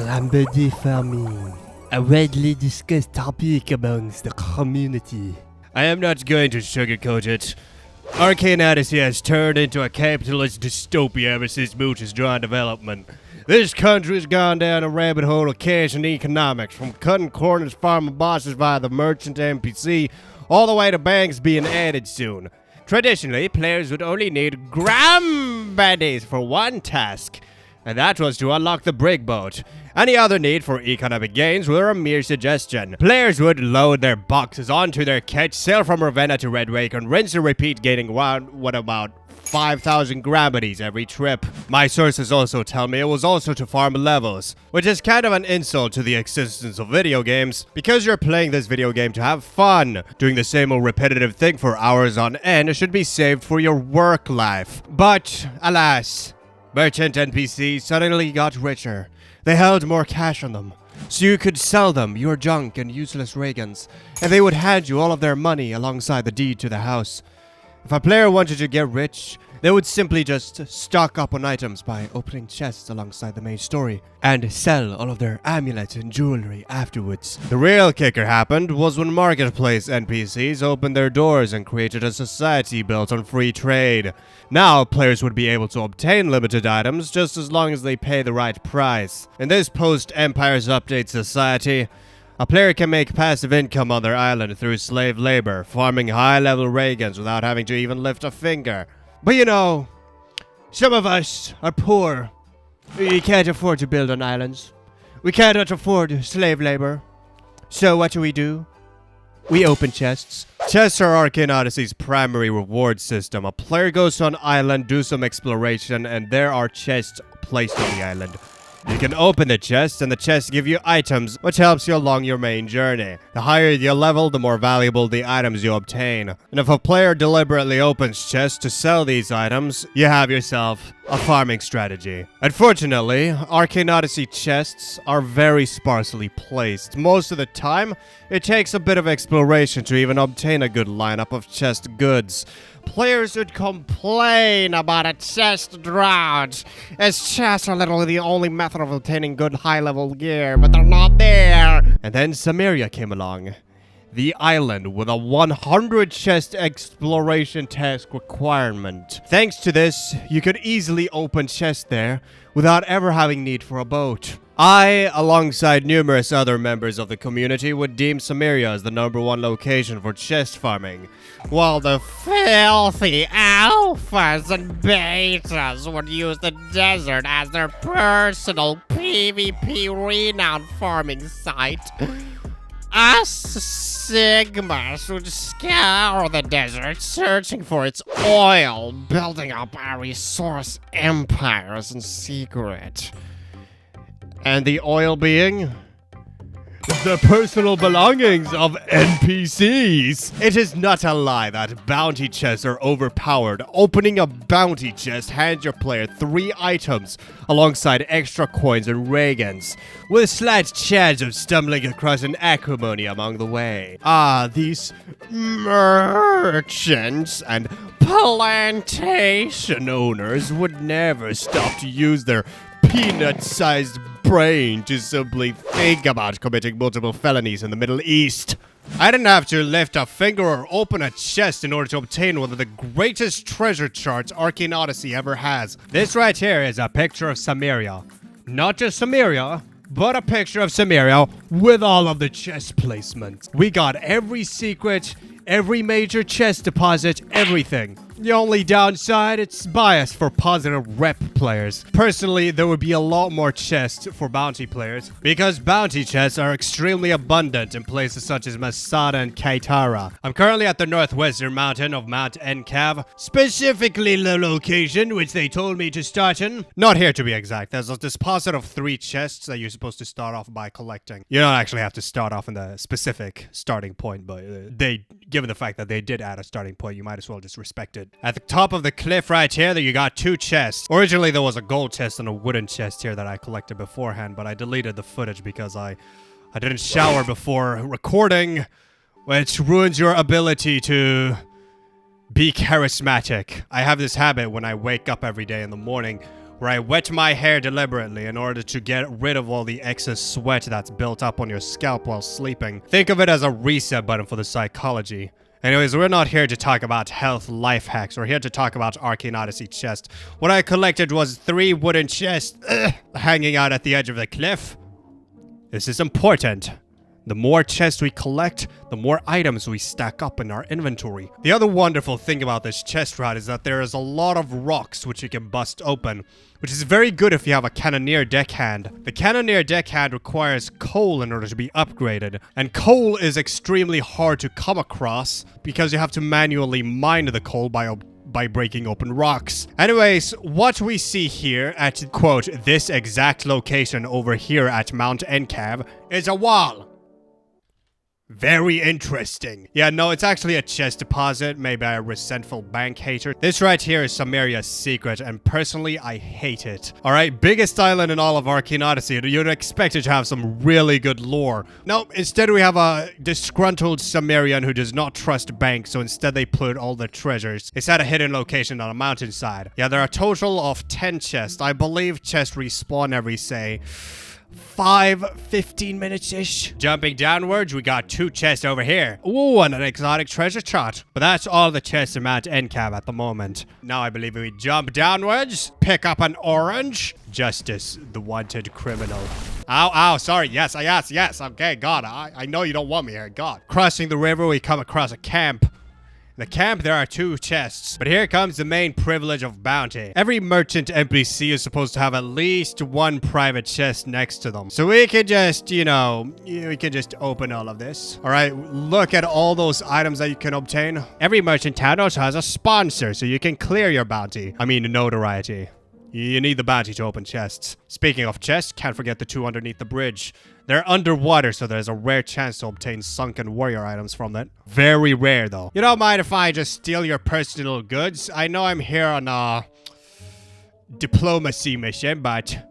Lamberty farming, a widely discussed topic amongst the community. I am not going to sugarcoat it. Arcane Odyssey has turned into a capitalist dystopia ever since Mooch's drawn development. This country's gone down a rabbit hole of cash and economics, from cutting corners, farming bosses via the merchant NPC, all the way to banks being added soon. Traditionally, players would only need gram baddies for one task, and that was to unlock the brig boat. Any other need for economic gains were a mere suggestion. Players would load their boxes onto their kit, sail from Ravenna to Redwake, and rinse and repeat, gaining about 5,000 gravities every trip. My sources also tell me it was also to farm levels, which is kind of an insult to the existence of video games, because you're playing this video game to have fun. Doing the same old repetitive thing for hours on end should be saved for your work life. But, alas, merchant NPCs suddenly got richer. They held more cash on them, so you could sell them your junk and useless ray guns, and they would hand you all of their money alongside the deed to the house. If a player wanted to get rich, they would simply just stock up on items by opening chests alongside the main story, and sell all of their amulets and jewelry afterwards. The real kicker happened was when marketplace NPCs opened their doors and created a society built on free trade. Now, players would be able to obtain limited items just as long as they pay the right price. In this post-Empire's Update society, a player can make passive income on their island through slave labor, farming high-level ray guns without having to even lift a finger. But you know, some of us are poor. We can't afford to build on islands. We cannot afford slave labor. So what do? We open chests. Chests are Arcane Odyssey's primary reward system. A player goes to an island, do some exploration, and there are chests placed on the island. You can open the chests, and the chests give you items, which helps you along your main journey. The higher your level, the more valuable the items you obtain. And if a player deliberately opens chests to sell these items, you have yourself a farming strategy. Unfortunately, Arcane Odyssey chests are very sparsely placed. Most of the time, it takes a bit of exploration to even obtain a good lineup of chest goods. Players would complain about a chest drought, as chests are literally the only method of obtaining good high-level gear, but they're not there. And then Samaria came along. The island with a 100 chest exploration task requirement. Thanks to this, you could easily open chests there without ever having need for a boat. I, alongside numerous other members of the community, would deem Samaria as the #1 location for chest farming, while the filthy alphas and betas would use the desert as their personal PvP renowned farming site. Us Sigmas would scour the desert searching for its oil, building up our resource empires in secret. And the oil being the personal belongings of NPCs. It is not a lie that bounty chests are overpowered. Opening a bounty chest hands your player 3 items alongside extra coins and ray guns, with a slight chance of stumbling across an acrimony along the way. These merchants and plantation owners would never stop to use their peanut-sized brain to simply think about committing multiple felonies in the Middle East. I didn't have to lift a finger or open a chest in order to obtain one of the greatest treasure charts Arcane Odyssey ever has. This right here is a picture of Samaria. Not just Samaria, but a picture of Samaria with all of the chest placements. We got every secret, every major chest deposit, everything. The only downside, it's biased for positive rep players. Personally, there would be a lot more chests for bounty players, because bounty chests are extremely abundant in places such as Masada and Kaitara. I'm currently at the northwestern mountain of Mount Encav, specifically the location which they told me to start in. Not here to be exact. There's a deposit of 3 chests that you're supposed to start off by collecting. You don't actually have to start off in the specific starting point, but given the fact that they did add a starting point, you might as well just respect it. At the top of the cliff right here, you got 2 chests. Originally, there was a gold chest and a wooden chest here that I collected beforehand, but I deleted the footage because I didn't shower before recording, which ruins your ability to be charismatic. I have this habit when I wake up every day in the morning where I wet my hair deliberately in order to get rid of all the excess sweat that's built up on your scalp while sleeping. Think of it as a reset button for the psychology. Anyways, we're not here to talk about health life hacks. We're here to talk about Arcane Odyssey chest. What I collected was 3 wooden chests hanging out at the edge of the cliff. This is important. The more chests we collect, the more items we stack up in our inventory. The other wonderful thing about this chest route is that there is a lot of rocks which you can bust open, which is very good if you have a cannoneer deckhand. The cannoneer deckhand requires coal in order to be upgraded, and coal is extremely hard to come across because you have to manually mine the coal by breaking open rocks. Anyways, what we see here at, quote, this exact location over here at Mount Endgame is a wall. Very interesting. Yeah, no, it's actually a chest deposit made by a resentful bank hater. This right here is Samaria's secret, and personally, I hate it. Alright, biggest island in all of Arcane Odyssey. You'd expect it to have some really good lore. No, instead we have a disgruntled Samarian who does not trust banks, so instead they put all the treasures. It's at a hidden location on a mountainside. Yeah, there are a total of 10 chests. I believe chests respawn every, say, 15 minutes-ish. Jumping downwards, we got 2 chests over here. Ooh, and an exotic treasure chart. But that's all the chests in Mount Endcab at the moment. Now I believe we jump downwards, pick up an orange. Justice, the wanted criminal. Ow, sorry. Yes. Okay, God, I know you don't want me here. God. Crossing the river, we come across a camp. In the camp, there are 2 chests. But here comes the main privilege of bounty. Every merchant NPC is supposed to have at least 1 private chest next to them. So we can just, we can just open all of this. All right, look at all those items that you can obtain. Every merchant town also has a sponsor, so you can clear your bounty. I mean, notoriety. You need the bounty to open chests. Speaking of chests, can't forget the 2 underneath the bridge. They're underwater, so there's a rare chance to obtain sunken warrior items from that. Very rare, though. You don't mind if I just steal your personal goods? I know I'm here on a diplomacy mission, but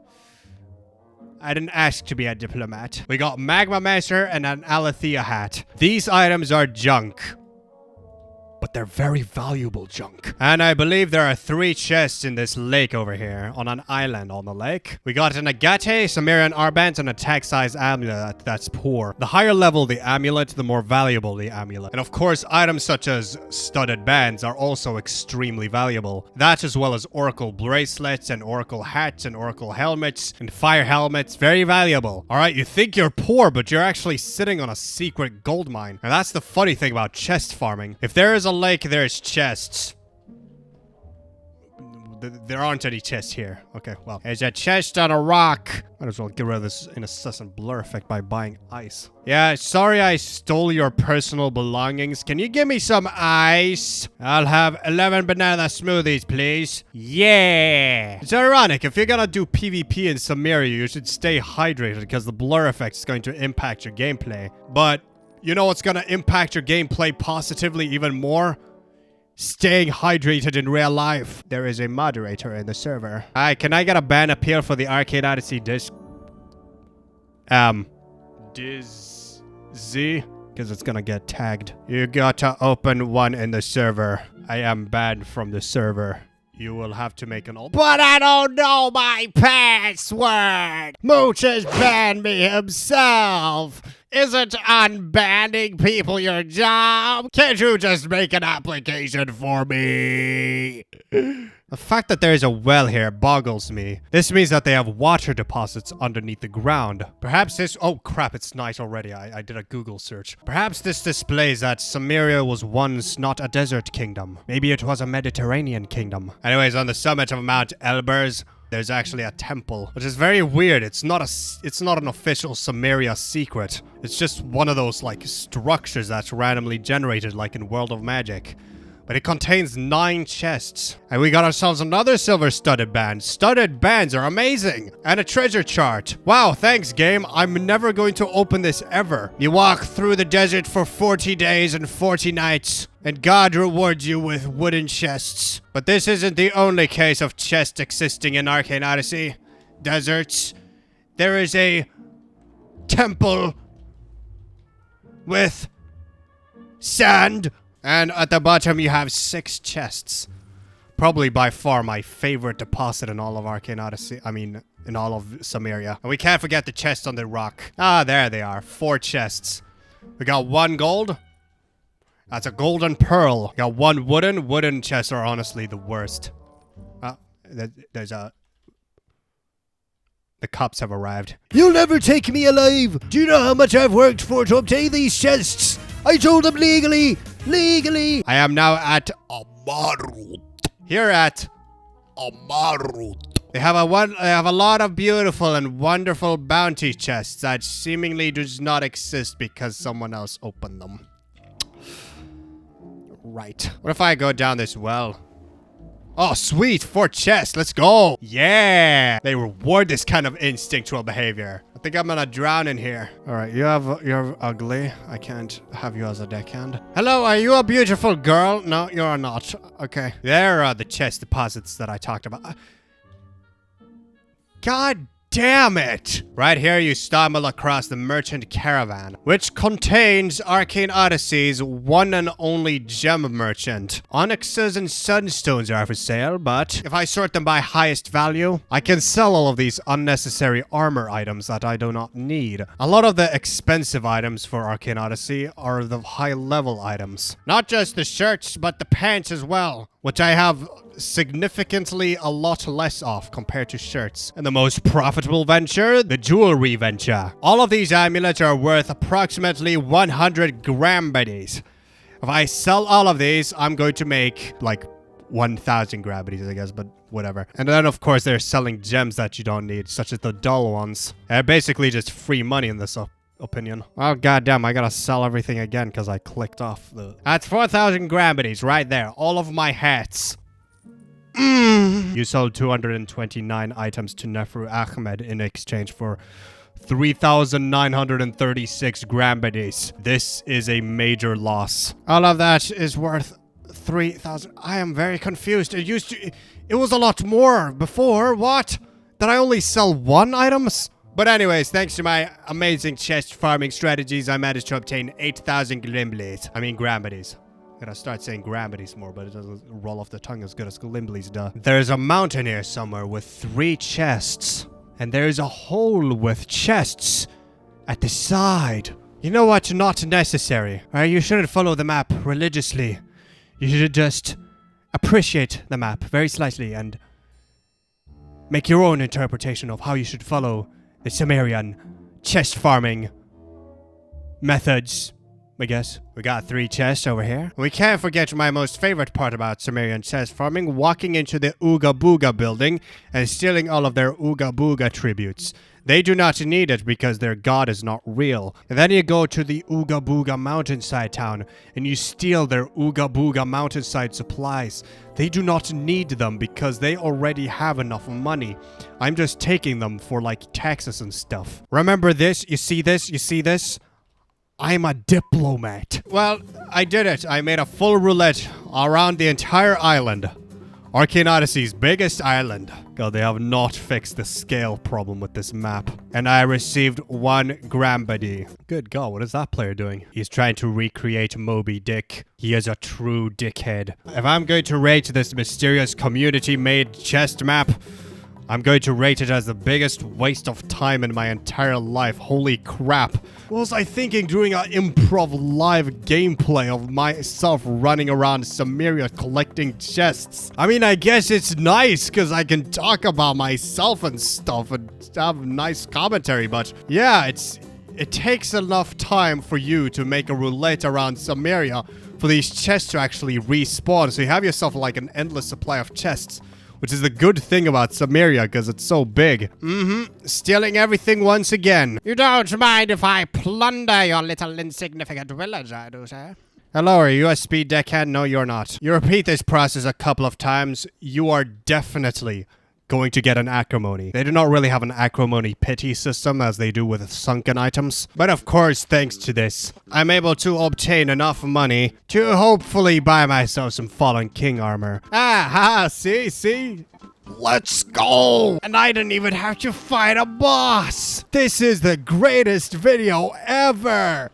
I didn't ask to be a diplomat. We got Magma Master and an Alethea hat. These items are junk, but they're very valuable junk. And I believe there are 3 chests in this lake over here, on an island on the lake. We got an agate, Sumerian arband, and a tag-size amulet that's poor. The higher level the amulet, the more valuable the amulet. And of course, items such as studded bands are also extremely valuable. That as well as oracle bracelets, and oracle hats, and oracle helmets, and fire helmets, very valuable. Alright, you think you're poor, but you're actually sitting on a secret gold mine. And that's the funny thing about chest farming. If there is a lake, there's chests. There aren't any chests here. Okay, well, there's a chest on a rock. Might as well get rid of this incessant blur effect by buying ice. Yeah, sorry I stole your personal belongings. Can you give me some ice? I'll have 11 banana smoothies, please. Yeah! It's ironic. If you're gonna do PvP in Samaria, you should stay hydrated because the blur effect is going to impact your gameplay. But you know what's gonna impact your gameplay positively even more? Staying hydrated in real life. There is a moderator in the server. Hi, can I get a ban appeal for the Arcane Odyssey disc? Z? Because it's gonna get tagged. You gotta open one in the server. I am banned from the server. You will have to make an alt. But I don't know my password! Mooch has banned me himself! Isn't unbanning people your job? Can't you just make an application for me? The fact that there is a well here boggles me. This means that they have water deposits underneath the ground. Perhaps this— oh crap, it's night already. I did a Google search. Perhaps this displays that Samaria was once not a desert kingdom. Maybe it was a Mediterranean kingdom. Anyways, on the summit of Mount Elburz, there's actually a temple, which is very weird. It's not an official Samaria secret. It's just one of those like structures that's randomly generated like in World of Magic. But it contains 9 chests. And we got ourselves another silver studded band. Studded bands are amazing. And a treasure chart. Wow, thanks game. I'm never going to open this ever. You walk through the desert for 40 days and 40 nights. And God rewards you with wooden chests. But this isn't the only case of chests existing in Arcane Odyssey. Deserts. There is a temple with sand. And at the bottom you have 6 chests. Probably by far my favorite deposit in all of Arcane Odyssey. I mean, in all of Samaria. And we can't forget the chests on the rock. Ah, there they are. 4 chests. We got 1 gold. That's a golden pearl. We got 1 wooden. Wooden chests are honestly the worst. There's a... The cups have arrived. You'll never take me alive! Do you know how much I've worked for to obtain these chests? I told them legally! Legally! I am now at Amarut. Here at Amarut. They have a lot of beautiful and wonderful bounty chests that seemingly does not exist because someone else opened them. Right. What if I go down this well? Oh, sweet. 4 chests. Let's go. Yeah. They reward this kind of instinctual behavior. I think I'm gonna drown in here. All right. You're ugly. I can't have you as a deckhand. Hello. Are you a beautiful girl? No, you're not. Okay. There are the chest deposits that I talked about. God damn it! Right here you stumble across the merchant caravan, which contains Arcane Odyssey's one and only gem merchant. Onyxes and sunstones are for sale, but if I sort them by highest value, I can sell all of these unnecessary armor items that I do not need. A lot of the expensive items for Arcane Odyssey are the high level items. Not just the shirts, but the pants as well, which I have significantly a lot less of compared to shirts. And the most profitable venture, the jewelry venture. All of these amulets are worth approximately 100 grambities. If I sell all of these, I'm going to make like 1,000 grambities, I guess, but whatever. And then of course they're selling gems that you don't need, such as the dull ones. Basically just free money in this opinion. Oh goddamn, I gotta sell everything again because I clicked off the... That's 4,000 grambities right there. All of my hats. You sold 229 items to Nefru Ahmed in exchange for 3,936 grambities. This is a major loss. All of that is worth 3,000. I am very confused. It was a lot more before. What? Did I only sell 1 items? But anyways, thanks to my amazing chest farming strategies, I managed to obtain 8,000 grambities. Gotta start saying grambities more, but it doesn't roll off the tongue as good as glimblies do. There's a mountain here somewhere with 3 chests. And there's a hole with chests at the side. You know what? Not necessary. You shouldn't follow the map religiously. You should just appreciate the map very slightly and make your own interpretation of how you should follow the Sumerian chest farming methods, I guess. We got 3 chests over here. We can't forget my most favorite part about Sumerian chest farming, walking into the Ooga Booga building and stealing all of their Ooga Booga tributes. They do not need it because their god is not real. And then you go to the Ooga Booga mountainside town and you steal their Ooga Booga mountainside supplies. They do not need them because they already have enough money. I'm just taking them for like taxes and stuff. Remember this? You see this? You see this? I'm a diplomat. Well, I did it. I made a full roulette around the entire island. Arcane Odyssey's biggest island. God, they have not fixed the scale problem with this map. And I received 1 grambody. Good God, what is that player doing? He's trying to recreate Moby Dick. He is a true dickhead. If I'm going to rate this mysterious community-made chest map, I'm going to rate it as the biggest waste of time in my entire life. Holy crap. What was I thinking doing an improv live gameplay of myself running around Samaria collecting chests? I mean, I guess it's nice because I can talk about myself and stuff and have nice commentary, but yeah, it takes enough time for you to make a roulette around Samaria for these chests to actually respawn. So you have yourself like an endless supply of chests, which is the good thing about Samaria, because it's so big. Stealing everything once again. You don't mind if I plunder your little insignificant village, I do, sir? Hello, are you a speed deckhand? No, you're not. You repeat this process a couple of times, you are definitely going to get an acrimony. They do not really have an acrimony pity system as they do with sunken items. But of course, thanks to this, I'm able to obtain enough money to hopefully buy myself some Fallen King armor. See? Let's go! And I didn't even have to fight a boss! This is the greatest video ever!